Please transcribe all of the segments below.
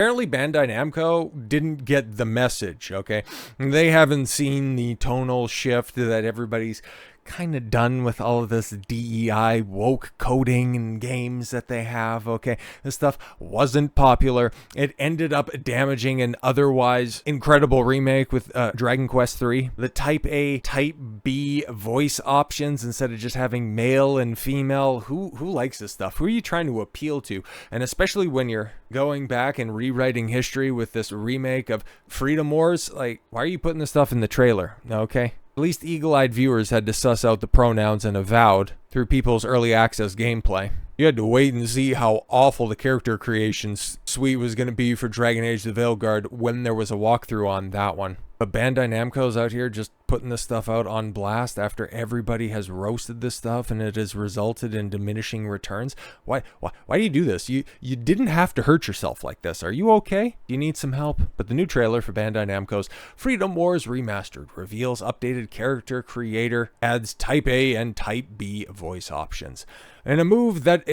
Apparently Bandai Namco didn't get the message, okay? They haven't seen the tonal shift that everybody's kind of done with all of this DEI woke coding in games that they have, okay? This stuff wasn't popular. It ended up damaging an otherwise incredible remake with Dragon Quest III. The Type A, Type B voice options instead of just having male and female. Who likes this stuff? Who are you trying to appeal to? And especially when you're going back and rewriting history with this remake of Freedom Wars, like, why are you putting this stuff in the trailer, okay? At least eagle-eyed viewers had to suss out the pronouns and avowed through people's early access gameplay. You had to wait and see how awful the character creation suite was going to be for Dragon Age the Veilguard when there was a walkthrough on that one. But Bandai Namco's out here just putting this stuff out on blast after everybody has roasted this stuff and it has resulted in diminishing returns. Why do you do this? You didn't have to hurt yourself like this. Are you okay? Do you need some help? But the new trailer for Bandai Namco's Freedom Wars Remastered reveals updated character creator, adds Type A and Type B voice options. And a move that,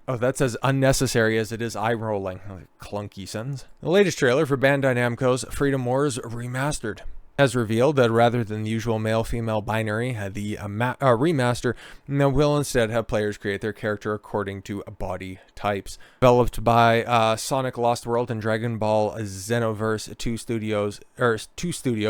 that's as unnecessary as it is eye-rolling. Clunky sentence. The latest trailer for Bandai Namco's Freedom Wars Remastered has revealed that rather than the usual male-female binary, the remaster will instead have players create their character according to body types. Developed by Sonic Lost World and Dragon Ball Xenoverse 2 studio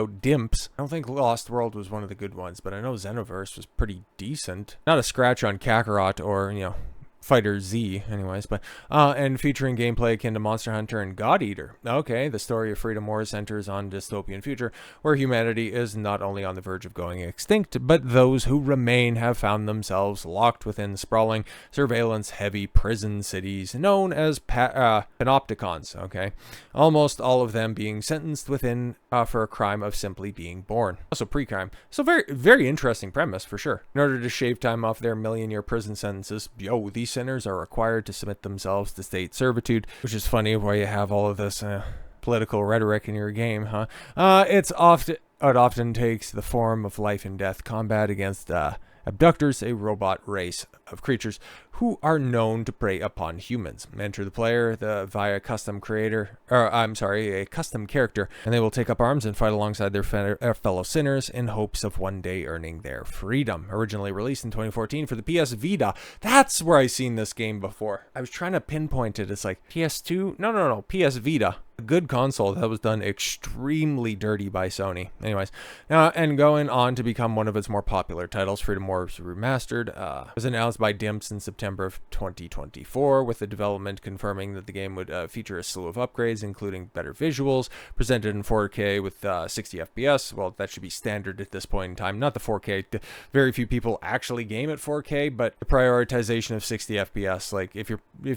Dimps. I don't think Lost World was one of the good ones, but I know Xenoverse was pretty decent. Not a scratch on Kakarot or, Fighter Z, anyways, but and featuring gameplay akin to Monster Hunter and God Eater. Okay, the story of Freedom Wars centers on a dystopian future where humanity is not only on the verge of going extinct, but those who remain have found themselves locked within sprawling, surveillance-heavy prison cities known as panopticons. Okay, almost all of them being sentenced within for a crime of simply being born. Also pre-crime. So very, very interesting premise for sure. In order to shave time off their million-year prison sentences, these sinners are required to submit themselves to state servitude, which is funny why you have all of this political rhetoric in your game, huh? It often takes the form of life and death combat against abductors, a robot race of creatures who are known to prey upon humans. Enter the player via a custom character, and they will take up arms and fight alongside their fellow sinners in hopes of one day earning their freedom. Originally released in 2014 for the PS Vita. That's where I seen this game before. I was trying to pinpoint it. It's like PS2? No, PS Vita. A good console that was done extremely dirty by Sony. Anyways, and going on to become one of its more popular titles, Freedom Wars Remastered was announced by Dimps in September of 2024, with the development confirming that the game would feature a slew of upgrades, including better visuals, presented in 4K with 60 FPS. Well, that should be standard at this point in time. Not the 4K. Very few people actually game at 4K, but the prioritization of 60 FPS. Like if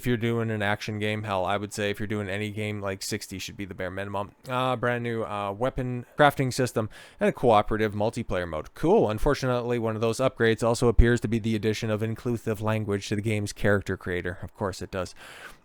you're doing an action game, hell, I would say if you're doing any game, like 60 should be the bare minimum. Brand new weapon crafting system and a cooperative multiplayer mode. Cool. Unfortunately, one of those upgrades also appears to be the addition of inclusive language to the game's character creator. Of course it does.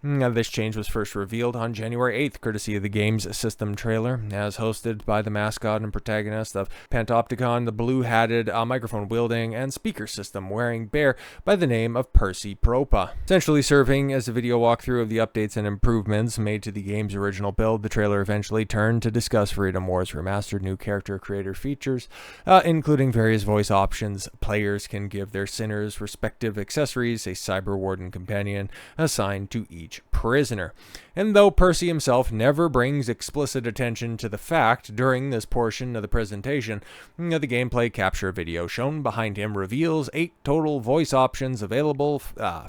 This change was first revealed on January 8th, courtesy of the game's system trailer, as hosted by the mascot and protagonist of Panopticon, the blue-hatted, microphone-wielding, and speaker system wearing bear by the name of Percy Propa. Essentially serving as a video walkthrough of the updates and improvements made to the game's original build, the trailer eventually turned to discuss Freedom Wars Remastered new character creator features, including various voice options. Players can give their sinners respective accessories, a cyber warden companion assigned to each prisoner. And though Percy himself never brings explicit attention to the fact during this portion of the presentation, the gameplay capture video shown behind him reveals 8 total voice options available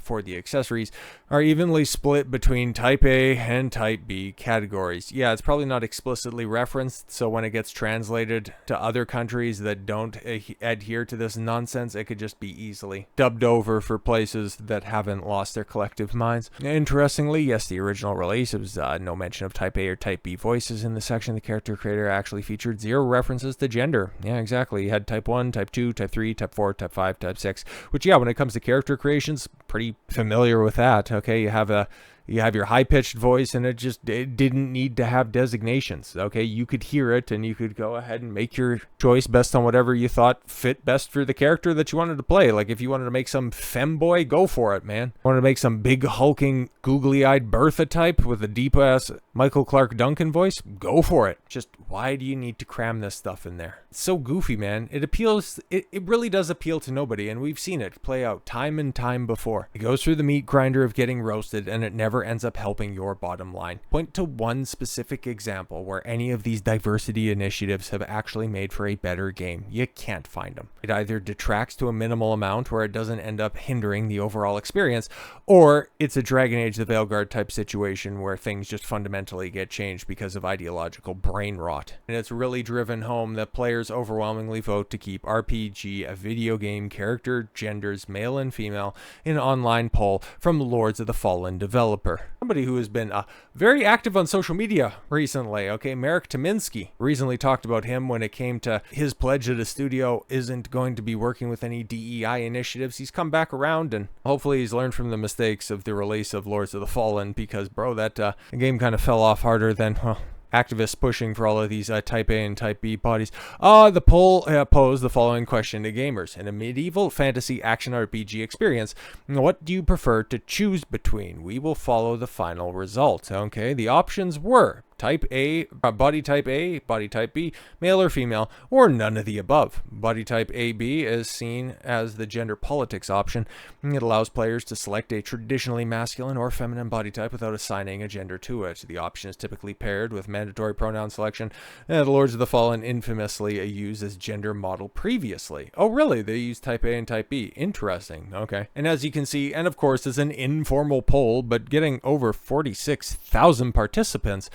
for the accessories are evenly split between Type A and Type B categories. Yeah, it's probably not explicitly referenced, so when it gets translated to other countries that don't adhere to this nonsense, it could just be easily dubbed over for places that haven't lost their collective minds. Interestingly, yes, the original release, it was no mention of Type A or Type B voices in the section. The character creator actually featured 0 references to gender. Yeah, exactly. You had Type 1, Type 2, Type 3, Type 4, Type 5, Type 6, which, yeah, when it comes to character creations, pretty familiar with that. Okay, you have You have your high-pitched voice, and it didn't need to have designations, okay? You could hear it, and you could go ahead and make your choice based on whatever you thought fit best for the character that you wanted to play. Like, if you wanted to make some femboy, go for it, man. Wanted to make some big, hulking, googly-eyed Bertha type with a deep-ass Michael Clark Duncan voice? Go for it. Just, why do you need to cram this stuff in there? It's so goofy, man. It appeals, it really does appeal to nobody, and we've seen it play out time and time before. It goes through the meat grinder of getting roasted, and it never ends up helping your bottom line. Point to one specific example where any of these diversity initiatives have actually made for a better game. You can't find them. It either detracts to a minimal amount where it doesn't end up hindering the overall experience, or it's a Dragon Age the Veilguard type situation where things just fundamentally get changed because of ideological brain rot. And it's really driven home that players overwhelmingly vote to keep RPG a video game character genders male and female in an online poll from Lords of the Fallen developer. Somebody who has been very active on social media recently, okay, Marek Tymiński. Recently talked about him when it came to his pledge that a studio isn't going to be working with any DEI initiatives. He's come back around, and hopefully he's learned from the mistakes of the release of Lords of the Fallen, because, bro, that game kind of fell off harder than, well, activists pushing for all of these Type A and Type B bodies. The poll posed the following question to gamers. In a medieval fantasy action RPG experience, what do you prefer to choose between? We will follow the final result. Okay, the options were Type A, body type A, body type B, male or female, or none of the above. Body type AB is seen as the gender politics option. It allows players to select a traditionally masculine or feminine body type without assigning a gender to it. The option is typically paired with mandatory pronoun selection. The Lords of the Fallen infamously used as gender model previously. Oh, really? They use Type A and Type B. Interesting. Okay. And as you can see, and of course it's an informal poll, but getting over 46,000 participants,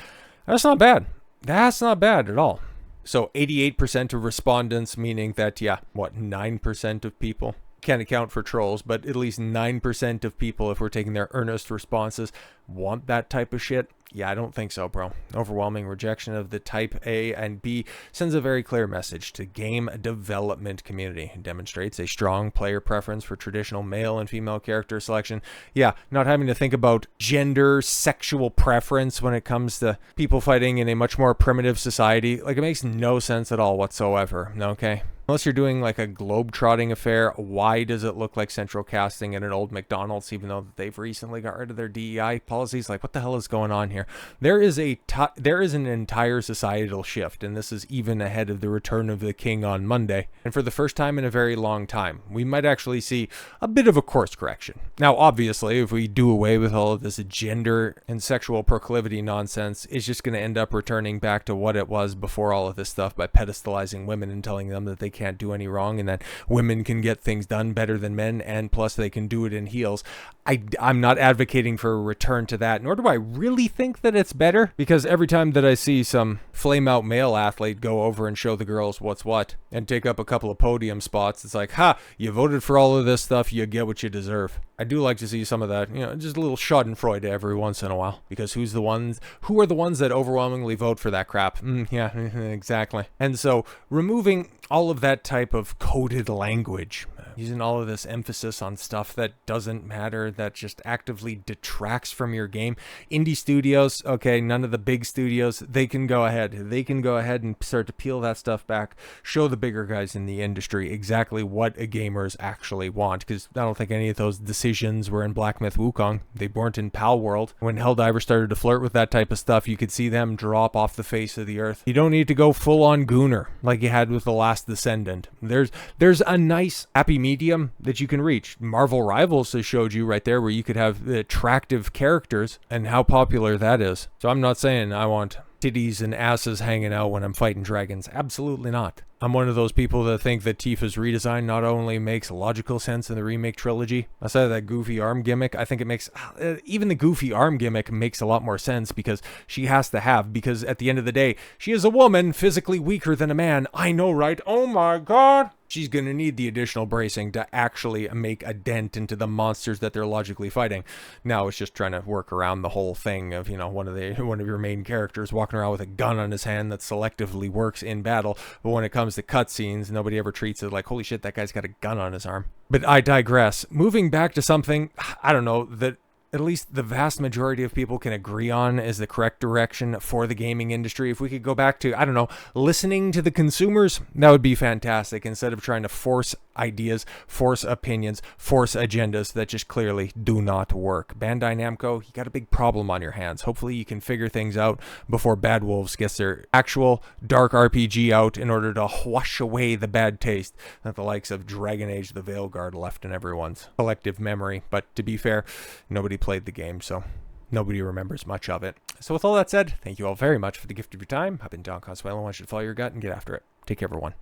that's not bad. That's not bad at all. So 88% of respondents, meaning that, 9% of people, can't account for trolls, but at least 9% of people, if we're taking their earnest responses, want that type of shit. Yeah, I don't think so, bro. Overwhelming rejection of the Type A and B sends a very clear message to game development community. It demonstrates a strong player preference for traditional male and female character selection. Yeah, not having to think about gender, sexual preference when it comes to people fighting in a much more primitive society. Like, it makes no sense at all whatsoever, okay? Unless you're doing like a globe-trotting affair, why does it look like central casting at an old McDonald's, even though they've recently got rid of their DEI policies? Like, what the hell is going on here? There is an entire societal shift, and this is even ahead of the return of the king on Monday. And for the first time in a very long time, we might actually see a bit of a course correction. Now, obviously, if we do away with all of this gender and sexual proclivity nonsense, it's just going to end up returning back to what it was before all of this stuff by pedestalizing women and telling them that they can't do any wrong and that women can get things done better than men, and plus they can do it in heels. I'm not advocating for a return to that, nor do I really think that it's better, because every time that I see some flame out male athlete go over and show the girls what's what and take up a couple of podium spots, it's like, ha, you voted for all of this stuff, you get what you deserve. I do like to see some of that, just a little schadenfreude every once in a while, because who are the ones that overwhelmingly vote for that crap? Yeah, exactly. And so removing all of that type of coded language, using all of this emphasis on stuff that doesn't matter, that just actively detracts from your game. Indie studios, okay, none of the big studios, they can go ahead and start to peel that stuff back, show the bigger guys in the industry exactly what gamers actually want, because I don't think any of those decisions were in Black Myth Wukong. They weren't in Pal World. When Helldiver started to flirt with that type of stuff, you could see them drop off the face of the earth. You don't need to go full on Gooner like you had with The Last Descendant. There's a nice happy medium that you can reach. Marvel Rivals has showed you right there where you could have attractive characters and how popular that is. So I'm not saying I want titties and asses hanging out when I'm fighting dragons. Absolutely not. I'm one of those people that think that Tifa's redesign not only makes logical sense in the remake trilogy, aside of that goofy arm gimmick, I think it makes, even the goofy arm gimmick makes a lot more sense, because because at the end of the day, she is a woman physically weaker than a man. I know, right? Oh my god! She's going to need the additional bracing to actually make a dent into the monsters that they're logically fighting. Now it's just trying to work around the whole thing of, one of your main characters walking around with a gun on his hand that selectively works in battle, but when it comes to cutscenes, nobody ever treats it like, holy shit, that guy's got a gun on his arm. But I digress. Moving back to something, I don't know, that at least the vast majority of people can agree on is the correct direction for the gaming industry. If we could go back to, I don't know, listening to the consumers, that would be fantastic, instead of trying to force ideas, force opinions, force agendas that just clearly do not work. Bandai Namco, you got a big problem on your hands. Hopefully you can figure things out before Bad Wolves gets their actual dark RPG out in order to wash away the bad taste that the likes of Dragon Age the Veilguard left in everyone's collective memory. But to be fair, nobody played the game, so nobody remembers much of it. So with all that said, thank you all very much for the gift of your time. I've been Don Consuelo. I want you to follow your gut and get after it. Take care, everyone.